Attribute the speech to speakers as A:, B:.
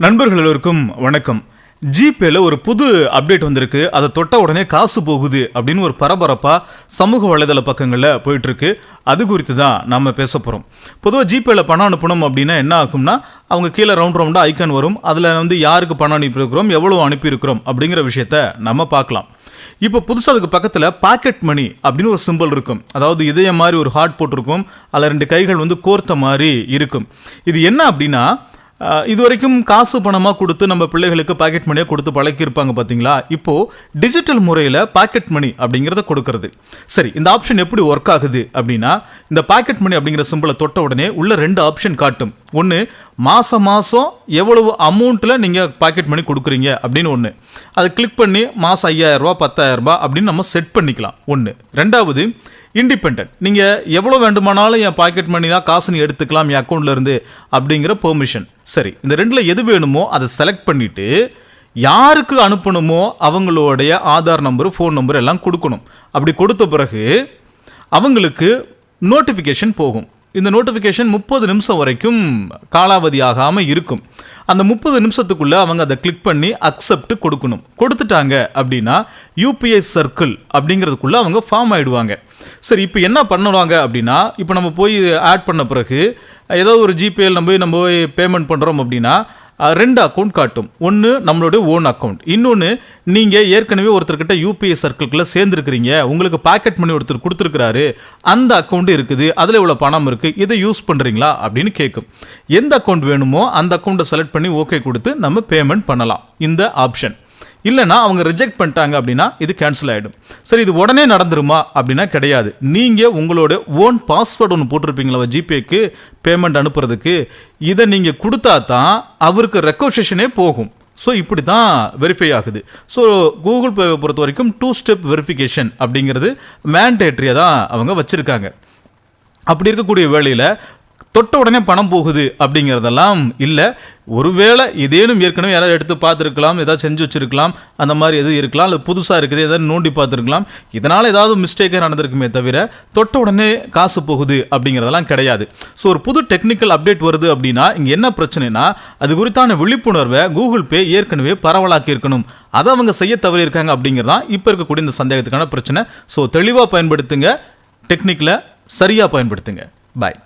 A: நண்பர்கள் எல்லோருக்கும் வணக்கம். ஜிபேல ஒரு புது அப்டேட் வந்திருக்கு. அதை தொட்ட உடனே காசு போகுது அப்படின்னு ஒரு பரபரப்பா சமூக வலைதள பக்கங்களில் போயிட்டு இருக்கு. அது குறித்து தான் நம்ம பேச போகிறோம். பொதுவாக ஜிபேல பணம் அனுப்பணும் அப்படின்னா என்ன ஆகும்னா, அவங்க கீழே ரவுண்டா ஐக்கான் வரும். அதில் யாருக்கு பணம் அனுப்பியிருக்கிறோம், எவ்வளோ அனுப்பியிருக்கிறோம் அப்படிங்கிற விஷயத்த நம்ம பார்க்கலாம். இப்போ புதுசாக அதுக்கு பக்கத்தில் பாக்கெட் மணி அப்படின்னு ஒரு சிம்பிள் இருக்கும். அதாவது இதயம் மாதிரி ஒரு ஹார்ட் போட்டிருக்கும். அதில் 2 கைகள் கோர்த்த மாதிரி இருக்கும். இது என்ன அப்படின்னா, இது வரைக்கும் காசு பணமாக கொடுத்து நம்ம பிள்ளைகளுக்கு பாக்கெட் மணியாக கொடுத்து பழக்கியிருப்பாங்க பார்த்தீங்களா. இப்போது டிஜிட்டல் முறையில் பாக்கெட் மணி அப்படிங்கிறத கொடுக்கறது. சரி, இந்த ஆப்ஷன் எப்படி ஒர்க் ஆகுது அப்படின்னா, இந்த பாக்கெட் மணி அப்படிங்கிற சிம்பிளை தொட்ட உடனே உள்ள 2 ஆப்ஷன் காட்டும். ஒன்று, மாதம் எவ்வளவு அமௌண்ட்டில் நீங்கள் பாக்கெட் மணி கொடுக்குறீங்க அப்படின்னு ஒன்று. அதை கிளிக் பண்ணி மாதம் 5000 ரூபா 10,000 ரூபா அப்படின்னு நம்ம செட் பண்ணிக்கலாம். ஒன்று. ரெண்டாவது, இண்டிபெண்ட். நீங்கள் எவ்வளோ வேண்டுமானாலும் என் பாக்கெட் மணிலாம் காசு நீ எடுத்துக்கலாம் என் அக்கௌண்ட்லேருந்து அப்படிங்கிற பெர்மிஷன். சரி, இந்த 2ல் எது வேணுமோ அதை செலக்ட் பண்ணிவிட்டு யாருக்கு அனுப்பணுமோ அவங்களுடைய ஆதார் நம்பரு, ஃபோன் நம்பர் எல்லாம் கொடுக்கணும். அப்படி கொடுத்த பிறகு அவங்களுக்கு நோட்டிஃபிகேஷன் போகும். இந்த நோட்டிஃபிகேஷன் 30 நிமிஷம் வரைக்கும் காலாவதி ஆகாமல் இருக்கும். அந்த 30 நிமிஷத்துக்குள்ளே அவங்க அதை கிளிக் பண்ணி அக்செப்ட் கொடுக்கணும். கொடுத்துட்டாங்க அப்படின்னா யூபிஐ சர்க்கிள் அப்படிங்கிறதுக்குள்ளே அவங்க ஃபார்ம் ஆகிடுவாங்க. சரி, இப்போ என்ன பண்ணுவாங்க அப்படின்னா, இப்போ நம்ம போய் ஆட் பண்ண பிறகு ஏதாவது ஒரு ஜிபேயில் நம்ம போய் பேமெண்ட் பண்ணுறோம் அப்படின்னா 2 அக்கௌண்ட் காட்டும். ஒன்று நம்மளுடைய ஓன் அக்கௌண்ட், இன்னொன்று நீங்கள் ஏற்கனவே ஒருத்தர்கிட்ட யூபிஐ சர்க்கிள்குள்ளே சேர்ந்துருக்கிறீங்க, உங்களுக்கு பாக்கெட் மணி ஒருத்தர் கொடுத்துருக்கிறாரு, அந்த அக்கௌண்ட் இருக்குது, அதில் இவ்வளோ பணம் இருக்குது, இதை யூஸ் பண்ணுறீங்களா அப்படின்னு கேட்கும். எந்த அக்கௌண்ட் வேணுமோ அந்த அக்கௌண்ட்டை செலக்ட் பண்ணி ஓகே கொடுத்து நம்ம பேமெண்ட் பண்ணலாம். இந்த ஆப்ஷன் இல்லைனா அவங்க ரிஜெக்ட் பண்ணிட்டாங்க அப்படின்னா இது கேன்சல் ஆகிடும். சரி, இது உடனே நடந்துருமா அப்படின்னா கிடையாது. நீங்கள் உங்களோட ஓன் பாஸ்வேர்டு ஒன்று போட்டிருப்பீங்களா ஜிபேக்கு பேமெண்ட் அனுப்புறதுக்கு, இதை நீங்கள் கொடுத்தா தான் அவருக்கு ரெக்வசிஷனே போகும். ஸோ இப்படி தான் வெரிஃபை ஆகுது. ஸோ கூகுள் பேவை பொறுத்த வரைக்கும் 2 ஸ்டெப் வெரிஃபிகேஷன் அப்படிங்கிறது மேண்டேட்ரியாக தான் அவங்க வச்சுருக்காங்க. அப்படி இருக்கக்கூடிய வேளையில் தொட்ட உடனே பணம் போகுது அப்படிங்கிறதெல்லாம் இல்லை. ஒருவேளை இதேனும் ஏற்கனவே யாராவது எடுத்து பார்த்துருக்கலாம், ஏதாவது செஞ்சு வச்சுருக்கலாம், அந்த மாதிரி எதுவும் இருக்கலாம், அது புதுசாக இருக்குது ஏதாவது நோண்டி பார்த்துருக்கலாம், இதனால் ஏதாவது மிஸ்டேக்காக நடந்திருக்குமே தவிர தொட்ட உடனே காசு போகுது அப்படிங்கிறதெல்லாம் கிடையாது. ஸோ ஒரு புது டெக்னிக்கல் அப்டேட் வருது அப்படின்னா இங்கே என்ன பிரச்சனைனா, அது குறித்தான விழிப்புணர்வை கூகுள் பே ஏற்கனவே பரவலாக்கி இருக்கணும். அதை அவங்க செய்ய தவறியிருக்காங்க அப்படிங்கிறதான் இப்போ இருக்கக்கூடிய இந்த சந்தேகத்துக்கான பிரச்சனை. ஸோ தெளிவாக பயன்படுத்துங்க, டெக்னிக்கில் சரியாக பயன்படுத்துங்க. பாய்.